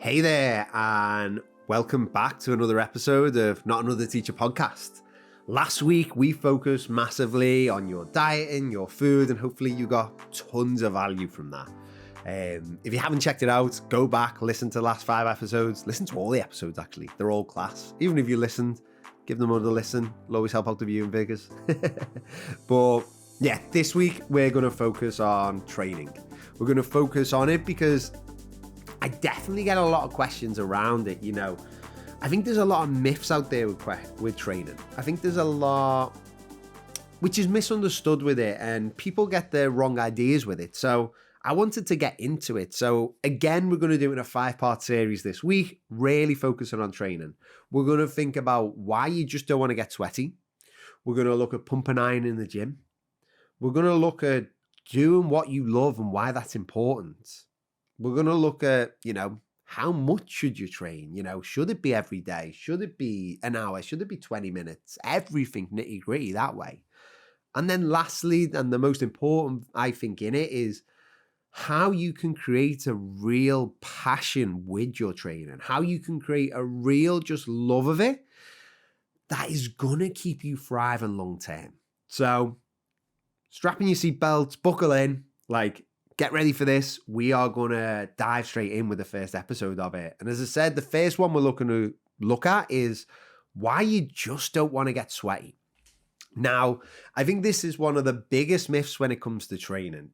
Hey there, and welcome back to another episode of Not Another Teacher podcast. Last week, we focused massively on your dieting, your food, and hopefully you got tons of value from that. If you haven't checked it out, go back, listen to the last 5 episodes. Listen to all the episodes, actually. They're all class. Even if you listened, give them another listen. It'll always help out the viewing figures. But yeah, this week, we're going to focus on training. We're going to focus on it because I definitely get a lot of questions around it. I think there's a lot of myths out there with training. I think there's a lot which is misunderstood with it, and people get their wrong ideas with it. So I wanted to get into it. So again, we're going to do it in a 5-part series this week, really focusing on training. We're going to think about why you just don't want to get sweaty. We're going to look at pumping iron in the gym. We're going to look at doing what you love and why that's important. We're going to look at, how much should you train? Should it be every day? Should it be an hour? Should it be 20 minutes? Everything nitty gritty that way. And then lastly, and the most important, I think, in it is how you can create a real passion with your training, how you can create a real just love of it that is going to keep you thriving long term. So strap in your seatbelts, buckle in, get ready for this. We are going to dive straight in with the first episode of it. And as I said, the first one we're looking to look at is why you just don't want to get sweaty. Now, I think this is one of the biggest myths when it comes to training.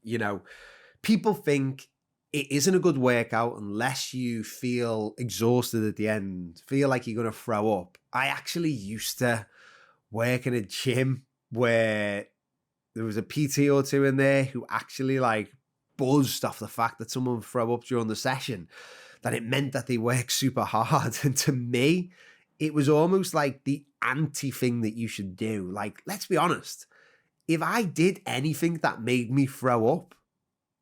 People think it isn't a good workout unless you feel exhausted at the end, feel like you're going to throw up. I actually used to work in a gym where there was a PT or two in there who actually buzzed off the fact that someone would throw up during the session, that it meant that they worked super hard. And to me, it was almost like the anti thing that you should do. Let's be honest. If I did anything that made me throw up,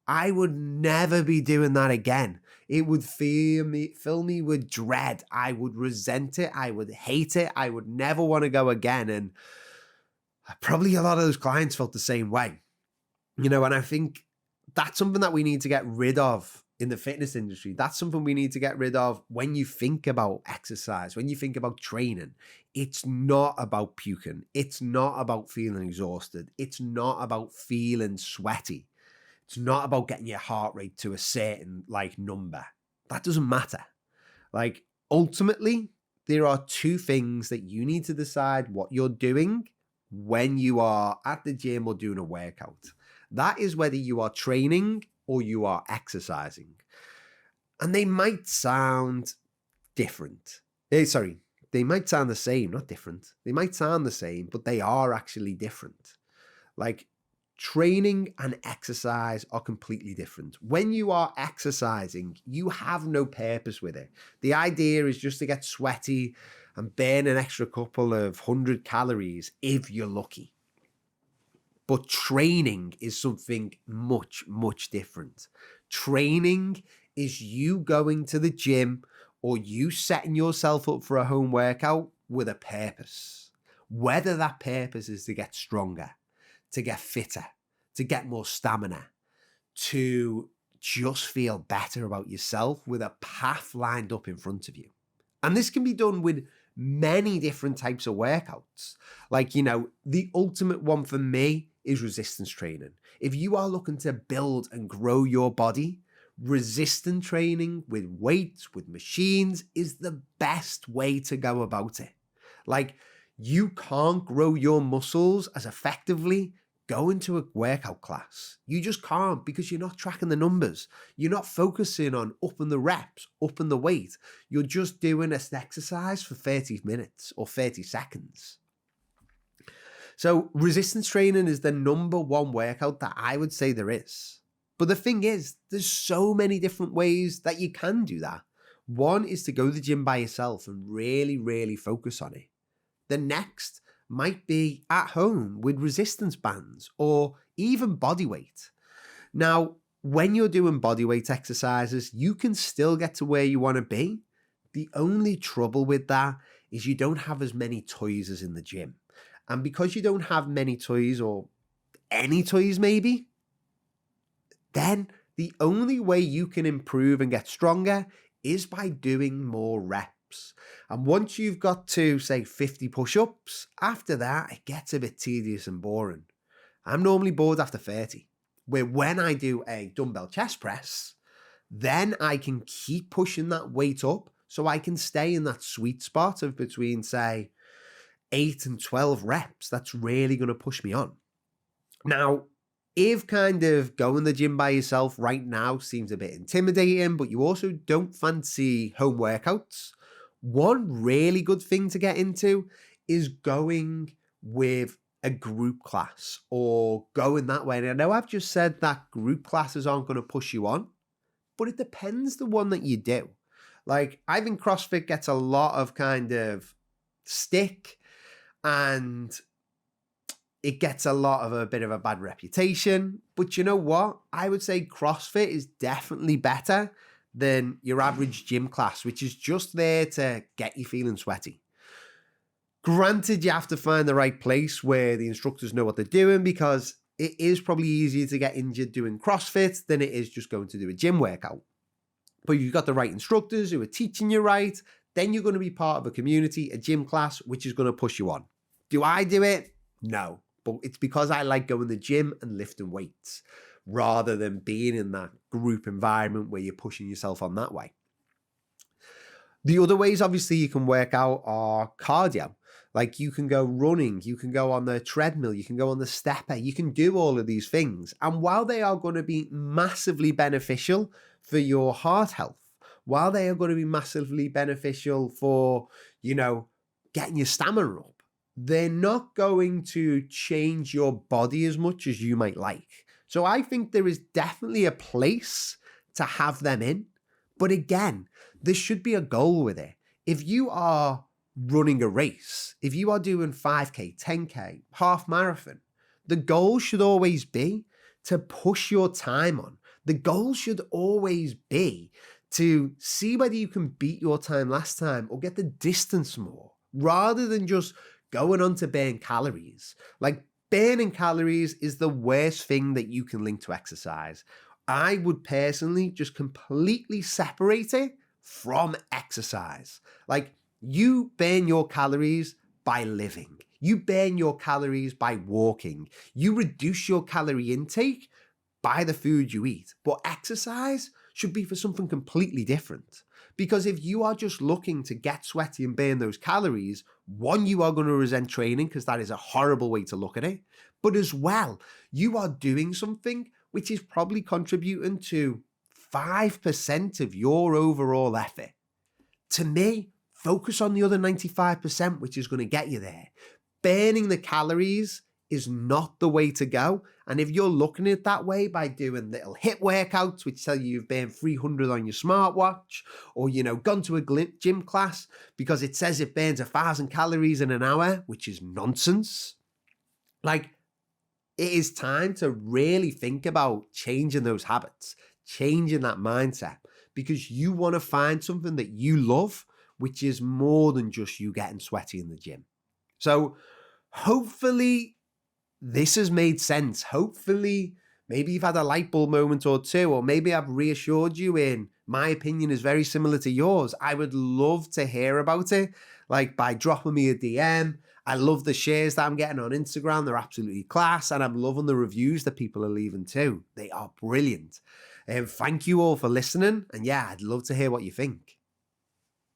I would never be doing that again. It would fill me with dread. I would resent it. I would hate it. I would never want to go again. And probably a lot of those clients felt the same way. And I think that's something that we need to get rid of in the fitness industry. That's something we need to get rid of when you think about exercise, when you think about training. It's not about puking. It's not about feeling exhausted. It's not about feeling sweaty. It's not about getting your heart rate to a certain number. That doesn't matter. Ultimately, there are 2 things that you need to decide what you're doing when you are at the gym or doing a workout. That is whether you are training or you are exercising. And they might sound different. They might sound the same, not different. They might sound the same, but they are actually different. Training and exercise are completely different. When you are exercising, you have no purpose with it. The idea is just to get sweaty and burn an extra couple of 100 calories if you're lucky. But training is something much, much different. Training is you going to the gym or you setting yourself up for a home workout with a purpose. Whether that purpose is to get stronger, to get fitter, to get more stamina, to just feel better about yourself with a path lined up in front of you. And this can be done with many different types of workouts. The ultimate one for me is resistance training. If you are looking to build and grow your body, resistance training with weights, with machines is the best way to go about it. You can't grow your muscles as effectively going to a workout class. You just can't, because you're not tracking the numbers. You're not focusing on upping the reps, upping the weight. You're just doing an exercise for 30 minutes or 30 seconds. So resistance training is the number one workout that I would say there is. But the thing is, there's so many different ways that you can do that. One is to go to the gym by yourself and really, really focus on it. The next might be at home with resistance bands or even body weight. Now, when you're doing body weight exercises, you can still get to where you want to be. The only trouble with that is you don't have as many toys as in the gym. And because you don't have many toys, or any toys maybe, then the only way you can improve and get stronger is by doing more reps. And once you've got to, say, 50 push-ups, after that, it gets a bit tedious and boring. I'm normally bored after 30, where when I do a dumbbell chest press, then I can keep pushing that weight up so I can stay in that sweet spot of between, say, 8 and 12 reps. That's really going to push me on. Now, if kind of going to the gym by yourself right now seems a bit intimidating, but you also don't fancy home workouts, one really good thing to get into is going with a group class or going that way. And I know I've just said that group classes aren't going to push you on, but it depends the one that you do. Like, I think CrossFit gets a lot of kind of stick and it gets a lot of a bit of a bad reputation. But you know what? I would say CrossFit is definitely better than your average gym class, which is just there to get you feeling sweaty. Granted, you have to find the right place where the instructors know what they're doing, because it is probably easier to get injured doing CrossFit than it is just going to do a gym workout. But you've got the right instructors who are teaching you right, then you're going to be part of a community, a gym class, which is going to push you on. Do I do it? No. But it's because I like going to the gym and lifting weights rather than being in that group environment where you're pushing yourself on that way. The other ways, obviously, you can work out are cardio. Like, you can go running, you can go on the treadmill, you can go on the stepper, you can do all of these things. And while they are going to be massively beneficial for your heart health, while they are going to be massively beneficial for, getting your stamina up, they're not going to change your body as much as you might like. So I think there is definitely a place to have them in. But again, there should be a goal with it. If you are running a race, if you are doing 5K, 10K, half marathon, the goal should always be to push your time on. The goal should always be to see whether you can beat your time last time or get the distance more, rather than just going on to burn calories. Like, burning calories is the worst thing that you can link to exercise. I would personally just completely separate it from exercise. Like, you burn your calories by living. You burn your calories by walking. You reduce your calorie intake by the food you eat. But exercise should be for something completely different. Because if you are just looking to get sweaty and burn those calories, one, you are going to resent training, because that is a horrible way to look at it. But as well, you are doing something which is probably contributing to 5% of your overall effort. To me, focus on the other 95%, which is going to get you there. Burning the calories is not the way to go. And if you're looking at it that way by doing little HIIT workouts, which tell you you've burned 300 on your smartwatch, or, gone to a gym class because it says it burns 1,000 calories in an hour, which is nonsense. Like, it is time to really think about changing those habits, changing that mindset, because you want to find something that you love, which is more than just you getting sweaty in the gym. So hopefully this has made sense. Hopefully maybe you've had a light bulb moment or two, or maybe I've reassured you in my opinion is very similar to yours. I would love to hear about it, like by dropping me a DM. I love the shares that I'm getting on Instagram. They're absolutely class. And I'm loving the reviews that people are leaving too. They are brilliant. Thank you all for listening. And yeah, I'd love to hear what you think.